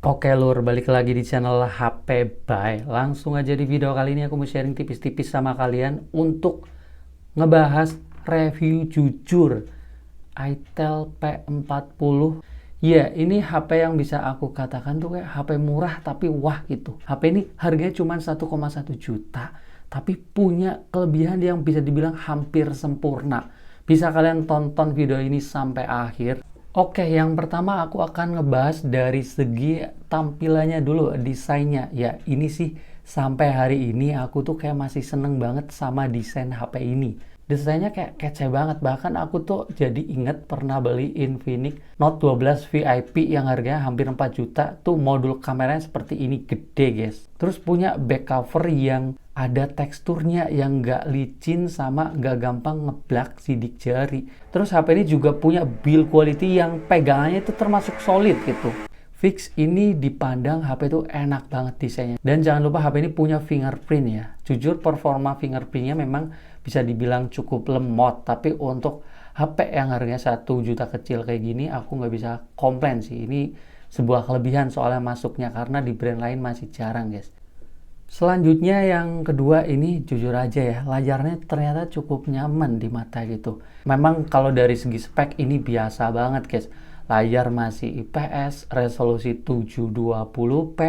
Oke lur, balik lagi di channel HP Buy. Langsung aja di video kali ini aku mau sharing tipis-tipis sama kalian untuk ngebahas review jujur Itel P40. Ya, ini HP yang bisa aku katakan tuh kayak HP murah tapi wah gitu. HP ini harganya cuma 1,1 juta, tapi punya kelebihan yang bisa dibilang hampir sempurna. Bisa kalian tonton video ini sampai akhir. Oke, yang pertama aku akan ngebahas dari segi tampilannya dulu, desainnya. Ya, ini sih sampai hari ini aku tuh kayak masih seneng banget sama desain HP ini. Desainnya kayak kece banget, bahkan aku tuh jadi inget pernah beli Infinix Note 12 VIP yang harganya hampir 4 juta, tuh modul kameranya seperti ini, gede guys. Terus punya back cover yang ada teksturnya yang nggak licin sama nggak gampang ngeblak sidik jari. Terus HP ini juga punya build quality yang pegangannya itu termasuk solid gitu. Fix ini dipandang HP itu enak banget desainnya. Dan jangan lupa HP ini punya fingerprint ya. Jujur performa fingerprintnya memang bisa dibilang cukup lemot. Tapi untuk HP yang harganya 1 juta kecil kayak gini aku nggak bisa komplain sih. Ini sebuah kelebihan soalnya masuknya karena di brand lain masih jarang guys. Selanjutnya yang kedua ini jujur aja ya, layarnya ternyata cukup nyaman di mata gitu. Memang kalau dari segi spek ini biasa banget guys. Layar masih IPS, resolusi 720p,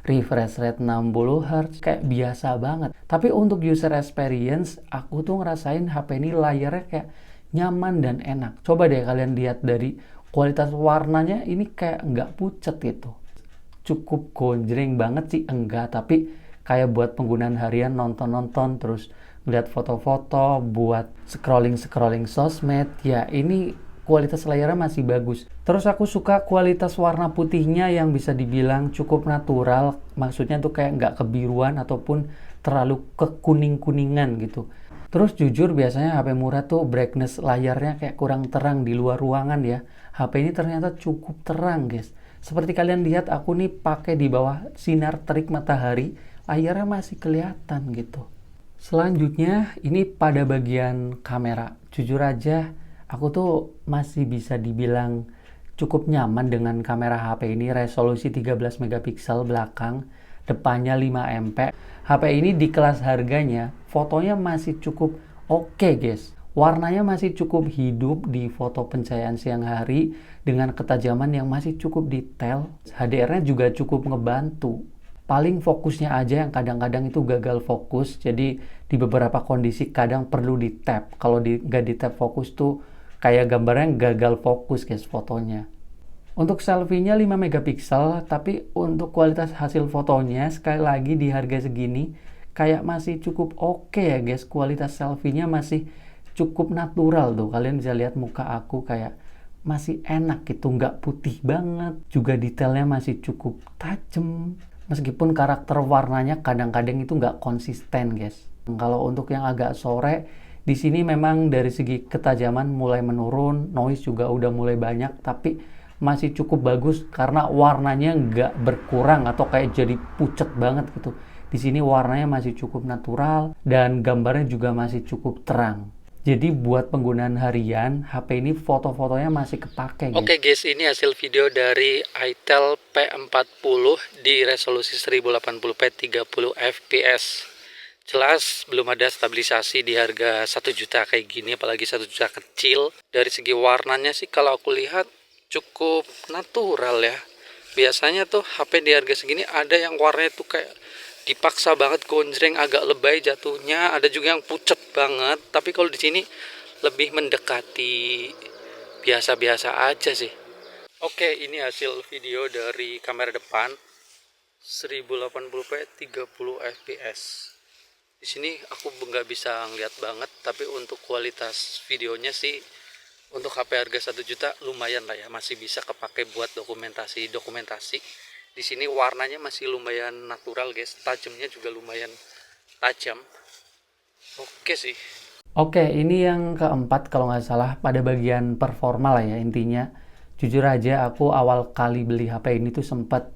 refresh rate 60Hz, kayak biasa banget. Tapi untuk user experience, aku tuh ngerasain HP ini layarnya kayak nyaman dan enak. Coba deh kalian lihat dari kualitas warnanya, ini kayak nggak pucet gitu. Cukup gonjreng banget sih, enggak, tapi kayak buat penggunaan harian nonton-nonton terus ngeliat foto-foto, buat scrolling-scrolling sosmed, ya ini kualitas layarnya masih bagus. Terus aku suka kualitas warna putihnya yang bisa dibilang cukup natural, maksudnya tuh kayak nggak kebiruan ataupun terlalu kekuning-kuningan gitu. Terus jujur biasanya HP murah tuh brightness layarnya kayak kurang terang di luar ruangan ya. HP ini ternyata cukup terang guys. Seperti kalian lihat aku nih pakai di bawah sinar terik matahari, layarnya masih kelihatan gitu. Selanjutnya ini pada bagian kamera. Jujur aja aku tuh masih bisa dibilang cukup nyaman dengan kamera HP ini. Resolusi 13 megapiksel belakang, depannya 5 MP. HP ini di kelas harganya fotonya masih cukup oke guys. Warnanya masih cukup hidup di foto pencahayaan siang hari dengan ketajaman yang masih cukup detail. HDR-nya juga cukup ngebantu. Paling fokusnya aja yang kadang-kadang itu gagal fokus, jadi di beberapa kondisi kadang perlu di tap. Kalau nggak di tap fokus tuh kayak gambarnya gagal fokus guys fotonya. Untuk selfie-nya 5 megapiksel, tapi untuk kualitas hasil fotonya sekali lagi di harga segini kayak masih cukup oke ya guys. Kualitas selfie-nya masih cukup natural tuh. Kalian bisa lihat muka aku kayak masih enak gitu, nggak putih banget. Juga detailnya masih cukup tajam. Meskipun karakter warnanya kadang-kadang itu nggak konsisten guys. Kalau untuk yang agak sore, di sini memang dari segi ketajaman mulai menurun, noise juga udah mulai banyak, tapi masih cukup bagus karena warnanya nggak berkurang atau kayak jadi pucet banget gitu. Di sini warnanya masih cukup natural dan gambarnya juga masih cukup terang. Jadi buat penggunaan harian, HP ini foto-fotonya masih kepake. Oke guys, ini hasil video dari Itel P40 di resolusi 1080p 30 fps. Jelas belum ada stabilisasi di harga 1 juta kayak gini, apalagi 1 juta kecil. Dari segi warnanya sih kalau aku lihat cukup natural ya. Biasanya tuh HP di harga segini ada yang warnanya tuh kayak dipaksa banget gonjreng, agak lebay jatuhnya, ada juga yang pucet banget. Tapi kalau di sini lebih mendekati biasa-biasa aja sih. Oke, ini hasil video dari kamera depan 1080p 30 fps. Di sini aku nggak bisa ngeliat banget, tapi untuk kualitas videonya sih untuk HP harga 1 juta lumayan lah ya, masih bisa kepake buat dokumentasi. Di sini warnanya masih lumayan natural guys, tajamnya juga lumayan tajam. Oke sih. Oke, ini yang keempat kalau nggak salah pada bagian performa lah ya intinya. Jujur aja aku awal kali beli HP ini tuh sempat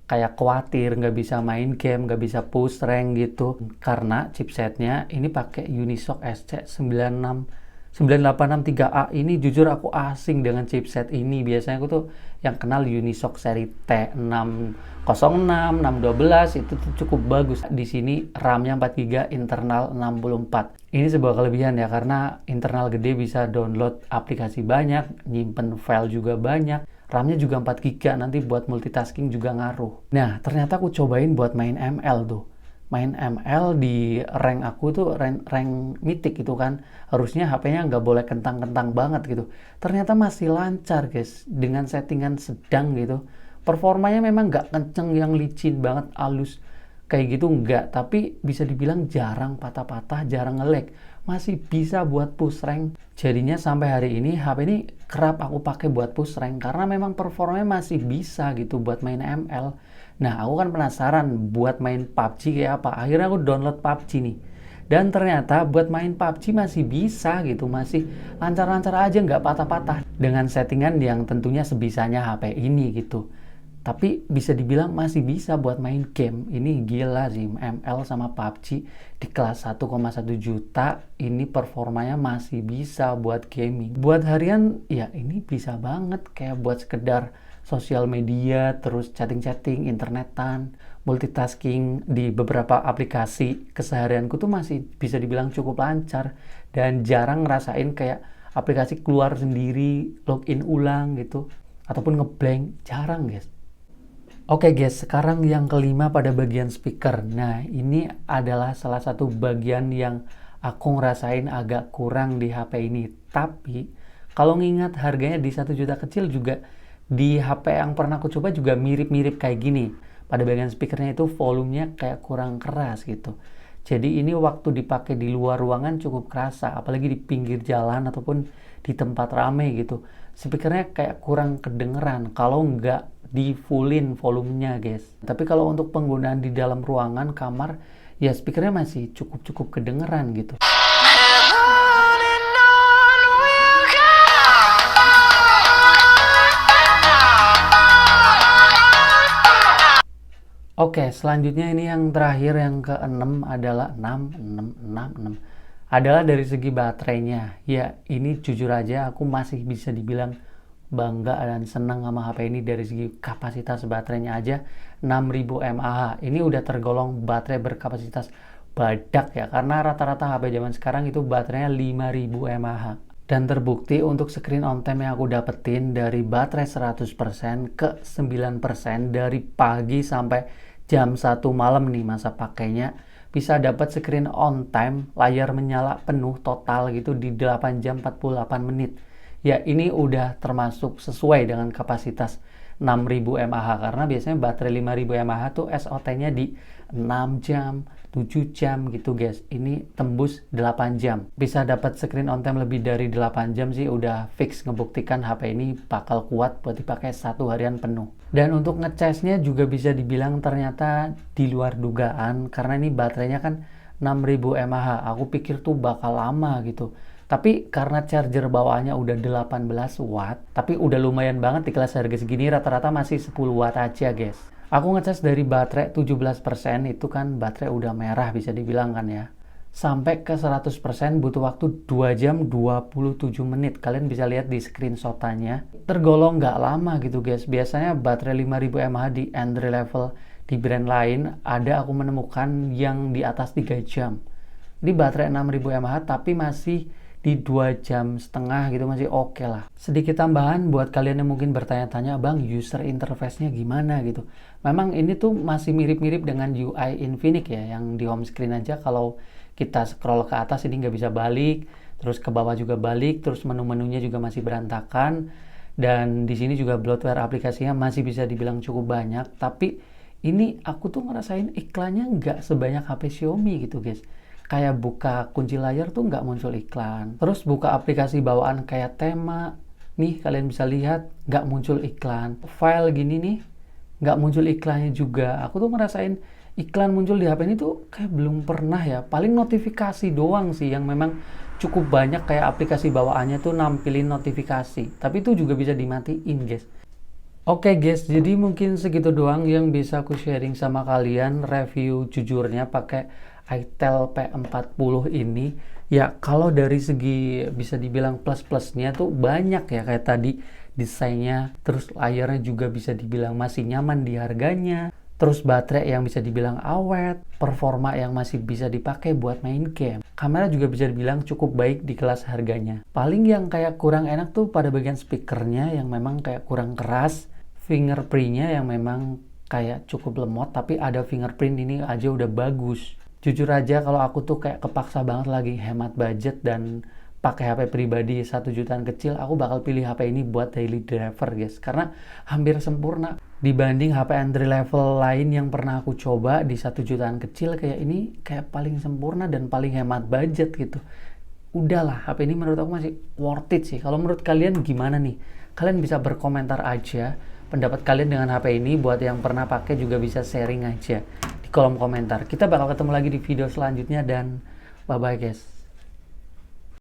kayak khawatir nggak bisa main game, nggak bisa push rank gitu. Karena chipsetnya ini pakai Unisoc SC96 9863A ini jujur aku asing dengan chipset ini. Biasanya aku tuh yang kenal Unisoc seri T606, 612 itu tuh cukup bagus. Di sini RAM-nya 4GB, internal 64. Ini sebuah kelebihan ya, karena internal gede bisa download aplikasi banyak, nyimpen file juga banyak. RAM-nya juga 4GB, nanti buat multitasking juga ngaruh. Nah, ternyata aku cobain buat main ML tuh. Main ML di rank aku tuh rank mythic gitu kan, harusnya HP-nya nggak boleh kentang-kentang banget gitu. Ternyata masih lancar guys, dengan settingan sedang gitu. Performanya memang nggak kenceng yang licin banget, halus kayak gitu nggak, tapi bisa dibilang jarang patah-patah, jarang nge-lag, masih bisa buat push rank. Jadinya sampai hari ini HP ini kerap aku pakai buat push rank karena memang performanya masih bisa gitu buat main ML. Nah, aku kan penasaran buat main PUBG kayak apa. Akhirnya aku download PUBG nih. Dan ternyata buat main PUBG masih bisa gitu, masih lancar-lancar aja, nggak patah-patah. Dengan settingan yang tentunya sebisanya HP ini gitu. Tapi bisa dibilang masih bisa buat main game. Ini gila sih, ML sama PUBG di kelas 1,1 juta, ini performanya masih bisa buat gaming. Buat harian, ya ini bisa banget kayak buat sekedar sosial media, terus chatting-chatting, internetan, multitasking di beberapa aplikasi. Keseharianku tuh masih bisa dibilang cukup lancar dan jarang ngerasain kayak aplikasi keluar sendiri, login ulang gitu, ataupun ngeblank, jarang guys. Oke guys, sekarang yang kelima pada bagian speaker. Nah, ini adalah salah satu bagian yang aku ngerasain agak kurang di HP ini. Tapi, kalau ngingat harganya di 1 juta kecil juga, di HP yang pernah aku coba juga mirip-mirip kayak gini. Pada bagian speakernya itu volumenya kayak kurang keras gitu. Jadi ini waktu dipakai di luar ruangan cukup kerasa, apalagi di pinggir jalan ataupun di tempat rame gitu. Speakernya kayak kurang kedengeran kalau nggak di fullin volumenya guys. Tapi kalau untuk penggunaan di dalam ruangan, kamar, ya speakernya masih cukup kedengeran gitu. Oke, selanjutnya ini yang terakhir, yang ke-6 adalah 6 adalah dari segi baterainya. Ya, ini jujur aja aku masih bisa dibilang bangga dan senang sama HP ini dari segi kapasitas baterainya aja 6000 mAh. Ini udah tergolong baterai berkapasitas badak ya, karena rata-rata HP zaman sekarang itu baterainya 5000 mAh. Dan terbukti untuk screen on time yang aku dapetin dari baterai 100% ke 9% dari pagi sampai jam 1 malam nih masa pakainya, bisa dapat screen on time, layar menyala penuh total gitu di 8 jam 48 menit. Ya, ini udah termasuk sesuai dengan kapasitas 6000 mAh, karena biasanya baterai 5000 mAh tuh SOT-nya di 6 jam, 7 jam gitu guys. Ini tembus 8 jam. Bisa dapat screen on time lebih dari 8 jam sih udah fix ngebuktikan HP ini bakal kuat buat dipakai 1 harian penuh. Dan untuk ngecasnya juga bisa dibilang ternyata di luar dugaan, karena ini baterainya kan 6000 mAh. Aku pikir tuh bakal lama gitu. Tapi karena charger bawaannya udah 18 watt, tapi udah lumayan banget di kelas harga segini, rata-rata masih 10 watt aja guys. Aku ngecas dari baterai 17%, itu kan baterai udah merah bisa dibilang kan ya. Sampai ke 100% butuh waktu 2 jam 27 menit. Kalian bisa lihat di screenshot-nya. Tergolong nggak lama gitu guys. Biasanya baterai 5000 mAh di entry level di brand lain, ada aku menemukan yang di atas 3 jam. Ini baterai 6000 mAh tapi masih di 2,5 jam gitu, masih oke lah. Sedikit tambahan buat kalian yang mungkin bertanya-tanya, bang user interface-nya gimana gitu. Memang ini tuh masih mirip-mirip dengan UI Infinix ya, yang di home screen aja kalau kita scroll ke atas ini nggak bisa balik, terus ke bawah juga balik, terus menu-menunya juga masih berantakan. Dan di sini juga bloatware aplikasinya masih bisa dibilang cukup banyak, tapi ini aku tuh ngerasain iklannya nggak sebanyak HP Xiaomi gitu guys. Kayak buka kunci layar tuh nggak muncul iklan. Terus buka aplikasi bawaan kayak tema, nih kalian bisa lihat nggak muncul iklan. File gini nih, nggak muncul iklannya juga. Aku tuh ngerasain iklan muncul di HP ini tuh kayak belum pernah ya. Paling notifikasi doang sih yang memang cukup banyak, kayak aplikasi bawaannya tuh nampilin notifikasi. Tapi itu juga bisa dimatiin guys. Oke guys, jadi mungkin segitu doang yang bisa aku sharing sama kalian review jujurnya pakai itel P40 ini. Ya kalau dari segi bisa dibilang plus-plusnya tuh banyak ya, kayak tadi desainnya, terus layarnya juga bisa dibilang masih nyaman di harganya. Terus baterai yang bisa dibilang awet, performa yang masih bisa dipakai buat main game. Kamera juga bisa dibilang cukup baik di kelas harganya. Paling yang kayak kurang enak tuh pada bagian speakernya yang memang kayak kurang keras. Fingerprintnya yang memang kayak cukup lemot, tapi ada fingerprint ini aja udah bagus. Jujur aja kalau aku tuh kayak kepaksa banget lagi hemat budget dan pakai HP pribadi 1 jutaan kecil, aku bakal pilih HP ini buat daily driver guys, karena hampir sempurna dibanding HP entry level lain yang pernah aku coba di 1 jutaan kecil. Kayak ini kayak paling sempurna dan paling hemat budget gitu. Udahlah, HP ini menurut aku masih worth it sih. Kalau menurut kalian gimana nih? Kalian bisa berkomentar aja pendapat kalian dengan HP ini. Buat yang pernah pakai juga bisa sharing aja di kolom komentar. Kita bakal ketemu lagi di video selanjutnya dan bye bye guys.